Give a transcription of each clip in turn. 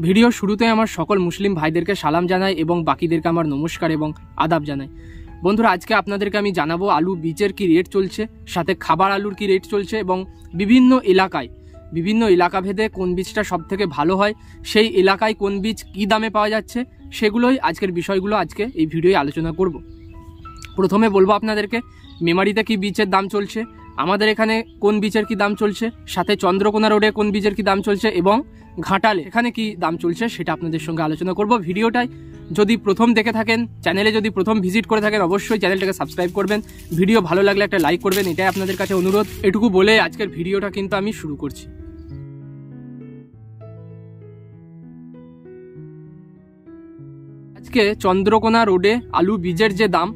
Video শুরুতে আমার সকল মুসলিম ভাইদেরকে সালাম জানাই এবং বাকিদেরকে আমার নমস্কার এবং আদাব জানাই। বন্ধুরা, আজকে আপনাদেরকে আমি জানাবো আলু বীজের কি রেট চলছে, সাথে খাবার আলুর কি রেট চলছে এবং বিভিন্ন এলাকা ভেদে কোন বীজটা সব থেকে ভালো হয়, সেই এলাকায় কোন বীজ কি দামে পাওয়া যাচ্ছে, সেগুলোই আজকের বিষয়গুলো আজকে এই ভিডিওয়ে আলোচনা করব। প্রথমে বলবো আপনাদেরকে মেমারিতে কি বীজের দাম চলছে, আমাদের এখানে কোন বীজের কি দাম চলছে, সাথে চন্দ্রকোনা রোডে কোন বীজের কি দাম চলছে এবং ঘাটালে এখানে কি দাম চলছে সেটা আপনাদের সঙ্গে আলোচনা করব। ভিডিওটাই যদি প্রথম দেখে থাকেন, চ্যানেলে যদি প্রথম ভিজিট করে থাকেন, অবশ্যই চ্যানেলটাকে সাবস্ক্রাইব করবেন। ভিডিও ভালো লাগলে একটা লাইক করবেন, এটাই আপনাদের কাছে অনুরোধ। এটুকু বলে আজকের ভিডিওটা কিন্তু আমি শুরু করছি। আজকে চন্দ্রকোনা রোডে আলু বীজের যে দাম,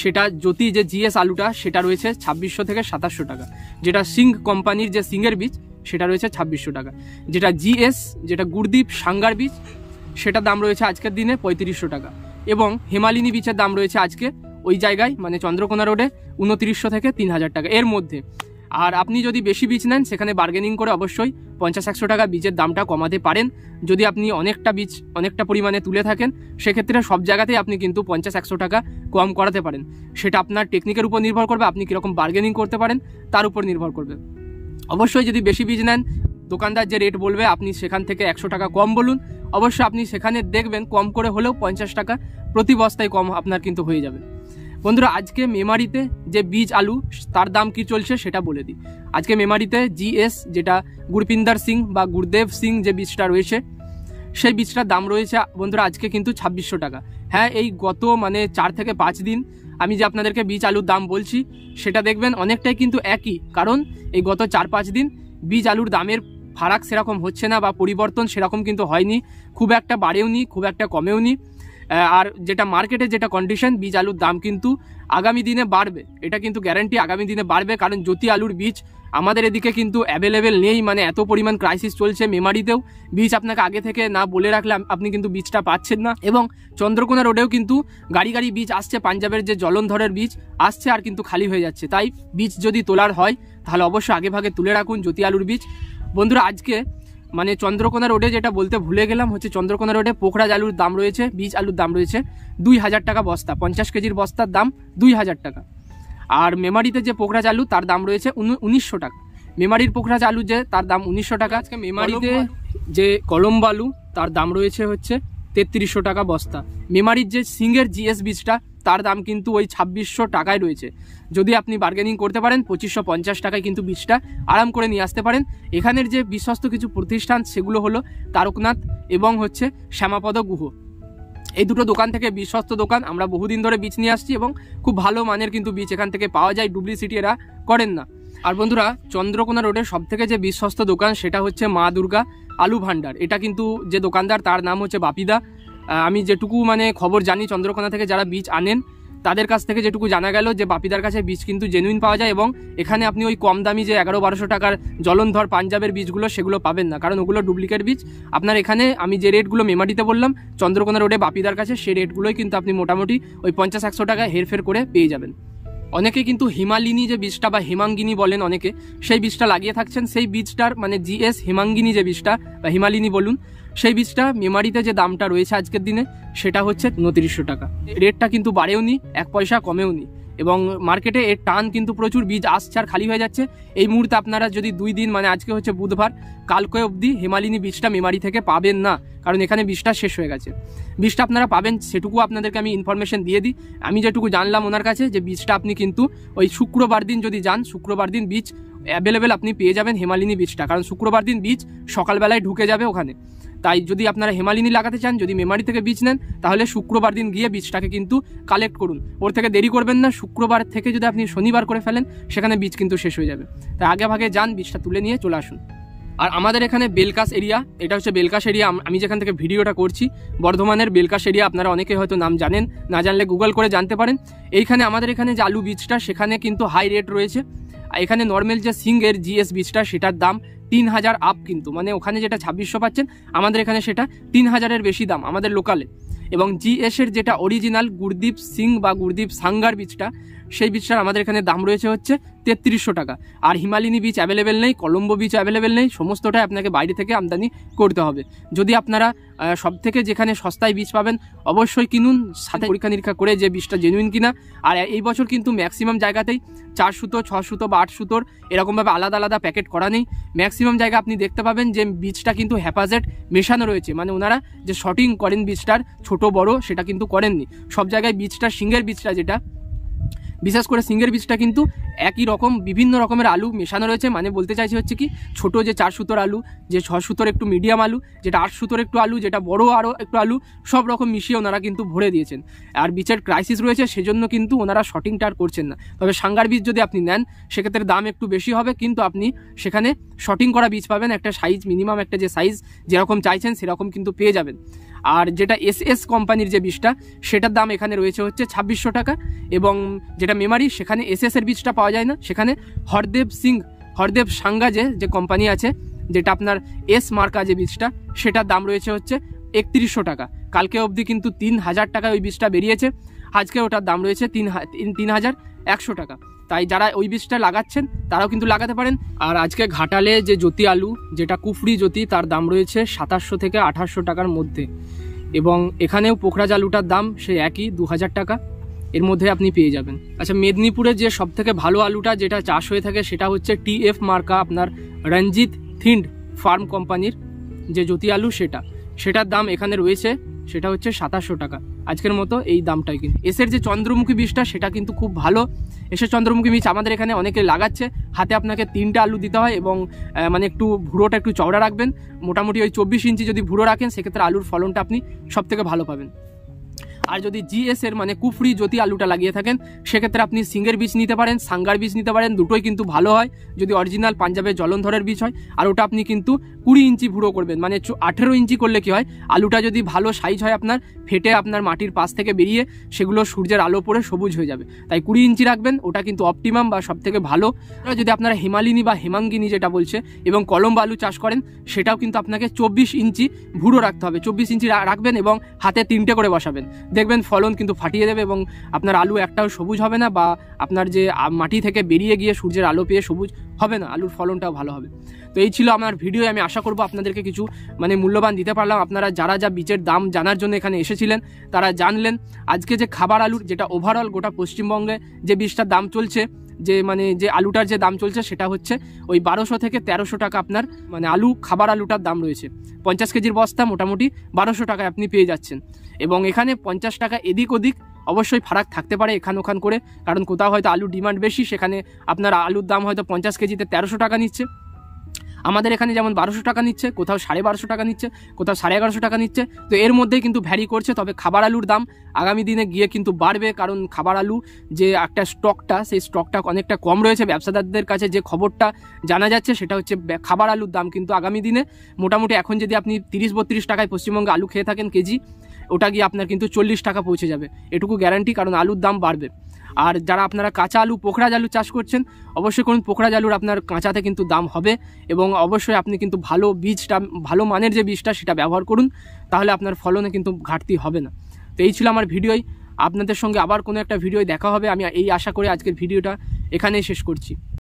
সেটা জ্যোতি যে জিএস আলুটা সেটা রয়েছে 2600 থেকে 2700 টাকা। যেটা সিং কোম্পানির যে সিংয়ের বীজ সেটা রয়েছে 2600 টাকা। যেটা জিএস, যেটা গুরদীপ সাঙ্গার বীজ, সেটার দাম রয়েছে আজকের দিনে 3500 টাকা। এবং হেমালিনী বীজের দাম রয়েছে আজকে ওই জায়গায় মানে চন্দ্রকোনা রোডে 2900 থেকে 3000 টাকা এর মধ্যে। আর আপনি যদি বেশি বীজ নেন সেখানে বার্গেনিং করে অবশ্যই 50-100 টাকা বীজের দামটা কমাতে পারেন। যদি আপনি অনেকটা পরিমাণে তুলে থাকেন, সেক্ষেত্রে সব জায়গাতেই আপনি কিন্তু 50-100 টাকা কম করাতে পারেন। সেটা আপনার টেকনিকের উপর নির্ভর করবে, আপনি কীরকম বার্গেনিং করতে পারেন তার উপর নির্ভর করবে। অবশ্যই যদি বেশি বীজ নেন, দোকানদার যে রেট বলবে আপনি সেখান থেকে 100 টাকা কম বলুন, অবশ্যই আপনি সেখানে দেখবেন কম করে হলেও 50 টাকা প্রতি বস্তায় কম আপনার কিন্তু হয়ে যাবে। বন্ধুরা, আজকে মেমারিতে যে বীজ আলু তার দাম কি চলছে সেটা বলে দিই। আজকে মেমারিতে জিএস, যেটা গুরপিন্দর সিং বা গুরদেব সিং যে বীজটা রয়েছে, সেই বীজটার দাম রয়েছে বন্ধুরা আজকে কিন্তু 2600 টাকা। হ্যাঁ, এই গত 4 থেকে 5 দিন আমি যে আপনাদেরকে বীজ আলুর দাম বলছি সেটা দেখবেন অনেকটাই কিন্তু একই। কারণ এই গত 4-5 দিন বীজ আলুর দামের ফারাক সেরকম হচ্ছে না বা পরিবর্তন সেরকম কিন্তু হয়নি, খুব একটা বাড়েওনি, খুব একটা কমেওনি। আর যেটা মার্কেটে যেটা কন্ডিশন, বীজ আলুর দাম কিন্তু আগামী দিনে বাড়বে, এটা কিন্তু গ্যারান্টি আগামী দিনে বাড়বে। কারণ জ্যোতি আলুর বীজ আমাদের এদিকে কিন্তু অ্যাভেলেবেল নেই, মানে এত পরিমাণ ক্রাইসিস চলছে। মেমারিতেও বীজ আপনাকে আগে থেকে না বলে রাখলে আপনি কিন্তু বীজটা পাচ্ছেন না। এবং চন্দ্রকোনা রোডেও কিন্তু গাড়ি বীজ আসছে, পাঞ্জাবের যে জলন্ধরের বীজ আসছে আর কিন্তু খালি হয়ে যাচ্ছে। তাই বীজ যদি তোলার হয় তাহলে অবশ্যই আগে ভাগে তুলে রাখুন জ্যোতি আলুর বীজ। বন্ধুরা, আজকে চন্দ্রকোনা রোডে যেটা বলতে ভুলে গেলাম হচ্ছে, চন্দ্রকোনা রোডে পোখরাজ আলুর দাম রয়েছে, বীজ আলুর দাম রয়েছে 2000 টাকা বস্তা, 50 কেজির বস্তার দাম 2000 টাকা। আর মেমারিতে যে পোখরাজ আলু তার দাম রয়েছে 1900 টাকা। মেমারির পোখরাজ আলু যে তার দাম 1900 টাকা। আজকে মেমারিতে যে কলম্বো আলু তার দাম রয়েছে হচ্ছে 3300 টাকা বস্তা। মেমারির যে সিংয়ের জিএস বীজটা তার দাম কিন্তু ওই 2600 টাকায় রয়েছে। যদি আপনি বার্গেনিং করতে পারেন 2550 টাকায় কিন্তু বীজটা আরাম করে নিয়ে আসতে পারেন। এখানের যে বিশ্বস্ত কিছু প্রতিষ্ঠান সেগুলো হলো তারকনাথ এবং হচ্ছে শ্যামাপদ গুহ। এই দুটো দোকান থেকে বিশ্বস্ত দোকান, আমরা বহুদিন ধরে বীজ নিয়ে আসছি এবং খুব ভালো মানের কিন্তু বীজ এখান থেকে পাওয়া যায়, ডুপ্লিসিটি এরা করেন না। আর বন্ধুরা, চন্দ্রকোনা রোডের সব থেকে যে বিশ্বস্ত দোকান সেটা হচ্ছে মা দুর্গা আলু ভান্ডার। এটা কিন্তু যে দোকানদার তার নাম হচ্ছে বাপিদা। আমি যেটুকু খবর জানি চন্দ্রকোনা থেকে যারা বীজ আনেন তাদের কাছ থেকে যেটুকু জানা গেল যে বাপিদার কাছে বীজ কিন্তু জেনুইন পাওয়া যায়। এবং এখানে আপনি ওই কম দামি যে 1100-1200 টাকার জলন্ধর পাঞ্জাবের বীজগুলো সেগুলো পাবেন না, কারণ ওগুলো ডুপ্লিকেট বীজ। আপনার এখানে আমি যে রেটগুলো মেমারিতে বললাম চন্দ্রকোনা রোডে বাপিদার কাছে, সেই রেটগুলোই কিন্তু আপনি মোটামুটি ওই 50-100 টাকা হেরফের করে পেয়ে যাবেন। অনেকে কিন্তু হিমালিনী যে বীজটা বা হেমাঙ্গিনী বলেন অনেকে, সেই বীজটা লাগিয়ে থাকছেন। সেই বীজটার জিএস হেমাঙ্গিনী যে বীজটা বা হিমালিনী বলুন, সেই বীজটা মেমারিতে যে দামটা রয়েছে আজকের দিনে সেটা হচ্ছে 2900 টাকা। রেটটা কিন্তু বাড়েওনি, 1 পয়সা কমেওনি। এবং মার্কেটে এর টান কিন্তু প্রচুর, বীজ আসছে আর খালি হয়ে যাচ্ছে। এই মুহূর্তে আপনারা যদি 2 দিন আজকে হচ্ছে বুধবার, কালকে অবধি হেমালিনী বীজটা মেমারি থেকে পাবেন না, কারণ এখানে বীজটা শেষ হয়ে গেছে। বীজটা আপনারা পাবেন সেটুকু আপনাদেরকে আমি ইনফরমেশন দিয়ে দিই। আমি যেটুকু জানলাম ওনার কাছে যে বীজটা আপনি কিন্তু ওই শুক্রবার দিন যদি যান, শুক্রবার দিন বীজ অ্যাভেলেবেল আপনি পেয়ে যাবেন হেমালিনী বীজটা, কারণ শুক্রবার দিন বীজ সকালবেলায় ঢুকে যাবে ওখানে। তাই যদি আপনারা হেমালিনী লাগাতে চান, যদি মেমারি থেকে বীজ নেন, তাহলে শুক্রবার দিন গিয়ে বীজটাকে কিন্তু কালেক্ট করুন। ওর থেকে দেরি করবেন না, শুক্রবার থেকে যদি আপনি শনিবার করে ফেলেন সেখানে বীজ কিন্তু শেষ হয়ে যাবে। তাই আগে ভাগে যান, বীজটা তুলে নিয়ে চলে আসুন। আর আমাদের এখানে বেলকাস এরিয়া, এটা হচ্ছে বেলকাস এরিয়া, আমি যেখান থেকে ভিডিওটা করছি বর্ধমানের বেলকাস এরিয়া। আপনারা অনেকে হয়তো নাম জানেন, না জানলে গুগল করে জানতে পারেন। এইখানে আমাদের এখানে যে আলু বীজটা সেখানে কিন্তু হাই রেট রয়েছে। এখানে নর্মাল যে সিংয়ের জিএস বীজটা সেটার দাম 3000 আপ, কিন্তু ওখানে যেটা 2600 পাচ্ছেন আমাদের এখানে সেটা 3000-এর বেশি দাম আমাদের লোকালে। এবং জিএস এর যেটা অরিজিনাল গুরদীপ সিং বা গুরদীপ সাঙ্গার বীজটা সেই বীজটার আমাদের এখানে দাম রয়েছে হচ্ছে 3300 টাকা। আর হিমালিনী বীজ অ্যাভেলেবেল নেই, কলম্বো বীজ অ্যাভেলেবেল নেই, সমস্তটাই আপনাকে বাইরে থেকে আমদানি করতে হবে। যদি আপনারা সব থেকে যেখানে সস্তায় বীজ পাবেন অবশ্যই কিনুন, সাথে পরীক্ষা নিরীক্ষা করে যে বীজটা জেনুইন কিনা। আর এই বছর কিন্তু ম্যাক্সিমাম জায়গাতেই 4 সুতো, 6 সুতো বা 8 সুতোর এরকমভাবে আলাদা আলাদা প্যাকেট করা নেই। ম্যাক্সিমাম জায়গা আপনি দেখতে পাবেন যে বীজটা কিন্তু হ্যাপাজেট মেশানো রয়েছে, মানে ওনারা যে শর্টিং করেন বীজটার ছোট বড় সেটা কিন্তু করেননি। সব জায়গায় বীজটা সিঙ্গের বীজটা যেটা, বিশেষ করে সিঙ্গের বীজটা কিন্তু একই রকম বিভিন্ন রকমের আলু মেশানো রয়েছে। মানে বলতে চাইছি হচ্ছে কি, ছোট যে 4 সুতোর আলু, যে 6 সুতোর একটু মিডিয়াম আলু, যেটা 8 সুতোর একটু আলু, যেটা বড় আরও একটু আলু, সব রকম মিশিয়ে ওনারা কিন্তু ভরে দিয়েছেন। আর বীজের ক্রাইসিস রয়েছে, সেজন্য কিন্তু ওনারা শর্টিংটা আর করছেন না। তবে সাঙ্গার বীজ যদি আপনি নেন সেক্ষেত্রে দাম একটু বেশি হবে, কিন্তু আপনি সেখানে শর্টিং করা বীজ পাবেন, একটা সাইজ মিনিমাম একটা যে সাইজ যেরকম চাইছেন সেরকম কিন্তু পেয়ে যাবেন। আর যেটা এসএস কোম্পানির যে বীজটা সেটার দাম এখানে রয়েছে হচ্ছে 2600 টাকা। এবং যেটা মেমারি সেখানে এসএস এর বীজটা পাওয়া যায় না, সেখানে হরদেব সাঙ্গা যে কোম্পানি আছে, যেটা আপনার এস মার্কা যে বীজটা, সেটার দাম রয়েছে হচ্ছে 3100 টাকা। কালকে অবধি কিন্তু 3000 টাকায় ওই বীজটা বেরিয়েছে, আজকে ওটার দাম রয়েছে 3100 টাকা। তাই যারা ওই বীজটা লাগাচ্ছেন তারাও কিন্তু লাগাতে পারেন। আর আজকে ঘাটালে যে জ্যোতি আলু, যেটা কুফরি জ্যোতি, তার দাম রয়েছে 2700 থেকে 2800 টাকার মধ্যে। এবং এখানেও পোখরাজ আলুটার দাম সেই একই 2000 টাকা, এর মধ্যে আপনি পেয়ে যাবেন। আচ্ছা, মেদিনীপুরে যে সব থেকে ভালো আলুটা যেটা চাষ হয়ে থাকে সেটা হচ্ছে টিএফ মার্কা, আপনার রঞ্জিত থিন্ড ফার্ম কোম্পানির যে জ্যোতি আলু, সেটার দাম এখানে রয়েছে, সেটা হচ্ছে 2700 টাকা আজকের মতো এই দামটাই। কিন্তু এসের যে চন্দ্রমুখী বীজটা সেটা কিন্তু খুব ভালো। এসের চন্দ্রমুখী বীজ আমাদের এখানে অনেকে লাগাচ্ছে, হাতে আপনাকে 3টে আলু দিতে হয় এবং মানে একটু ভুড়োটা একটু চওড়া রাখবেন, মোটামুটি ওই 24 ইঞ্চি যদি ভুড়ো রাখেন সেক্ষেত্রে আলুর ফলনটা আপনি সব থেকে ভালো পাবেন। আর যদি জিএস এর মানে কুফরি জ্যোতি আলুটা লাগিয়ে থাকেন সেক্ষেত্রে আপনি সিঙ্গের বীজ নিতে পারেন, সাঙ্গার বীজ নিতে পারেন, দুটোই কিন্তু ভালো হয় যদি অরিজিনাল পাঞ্জাবের জলন্ধরের বীজ হয়। আর ওটা আপনি কিন্তু 20 ইঞ্চি ভুড়ো করবেন, মানে 18 ইঞ্চি করলে কি হয়, আলুটা যদি ভালো সাইজ হয় আপনার, ফেটে আপনার মাটির পাশ থেকে বেরিয়ে সেগুলো সূর্যের আলো পড়ে সবুজ হয়ে যাবে। তাই 20 ইঞ্চি রাখবেন, ওটা কিন্তু অপটিমাম বা সব থেকে ভালো। যদি আপনারা হিমালিনী বা হেমাঙ্গিনী যেটা বলছে এবং কলম্বো আলু চাষ করেন, সেটাও কিন্তু আপনাকে 24 ইঞ্চি ভুড়ো রাখতে হবে। 24 ইঞ্চি রাখবেন এবং হাতে 3টে করে বসাবেন, দেখবেন ফলন কিন্তু ফাটিয়ে দেবে এবং আপনার আলু একটাও সবুজ হবে না, বা আপনার যে মাটি থেকে বেরিয়ে গিয়ে সূর্যের আলো পেয়ে সবুজ হবে না, আলুর ফলনটাও ভালো হবে। তো এই ছিল আমার ভিডিও। আমি আশা করব আপনাদেরকে কিছু মানে মূল্যবান দিতে পারলাম। আপনারা যারা যা বীজের দাম জানার জন্য এখানে এসেছিলেন তারা জানলেন। আজকে যে খাবার আলুর যেটা ওভারঅল গোটা পশ্চিমবঙ্গে যে বীজটার দাম চলছে, যে মানে যে আলুটার যে দাম চলছে সেটা হচ্ছে ওই 1200 থেকে 1300 টাকা আপনার মানে আলু, খাবার আলুটার দাম রয়েছে। 50 কেজির বস্তা মোটামুটি 1200 টাকায় আপনি পেয়ে যাচ্ছেন। এবং এখানে 50 টাকা এদিক ওদিক অবশ্যই ফারাক থাকতে পারে এখান ওখান করে, কারণ কোথাও হয়তো আলুর ডিমান্ড বেশি, সেখানে আপনার আলুর দাম হয়তো 50 কেজিতে 1300 টাকা নিচ্ছে। আমাদের এখানে যেমন 1200 টাকা নিচ্ছে, কোথাও 1250 টাকা নিচ্ছে, কোথাও 1150 টাকা নিচ্ছে। তো এর মধ্যেই কিন্তু ভ্যারি করছে। তবে খাবার আলুর দাম আগামী দিনে গিয়ে কিন্তু বাড়বে, কারণ খাবার আলু যে একটা স্টকটা, সেই স্টকটা অনেকটা কম রয়েছে। ব্যবসাদারদের কাছে যে খবরটা জানা যাচ্ছে সেটা হচ্ছে খাবার আলুর দাম কিন্তু আগামী দিনে মোটামুটি, এখন যদি আপনি 30-32 টাকায় পশ্চিমবঙ্গে আলু খেয়ে থাকেন কেজি, ওটা গিয়ে আপনার কিন্তু 40 টাকা পৌঁছে যাবে, এটুকু গ্যারান্টি, কারণ আলুর দাম বাড়বে। আর যারা আপনারা কাঁচা আলু, পোখরাজ আলু চাষ করছেন, অবশ্যই করুন। পোখরাজ আলুর আপনার কাঁচাতে কিন্তু দাম হবে, এবং অবশ্যই আপনি কিন্তু ভালো বীজটা, ভালো মানের যে বীজটা সেটা ব্যবহার করুন, তাহলে আপনার ফলনে কিন্তু ঘাটতি হবে না। তো এই ছিল আমার ভিডিওই। আপনাদের সঙ্গে আবার কোনো একটা ভিডিও দেখা হবে, আমি এই আশা করে আজকের ভিডিওটা এখানেই শেষ করছি।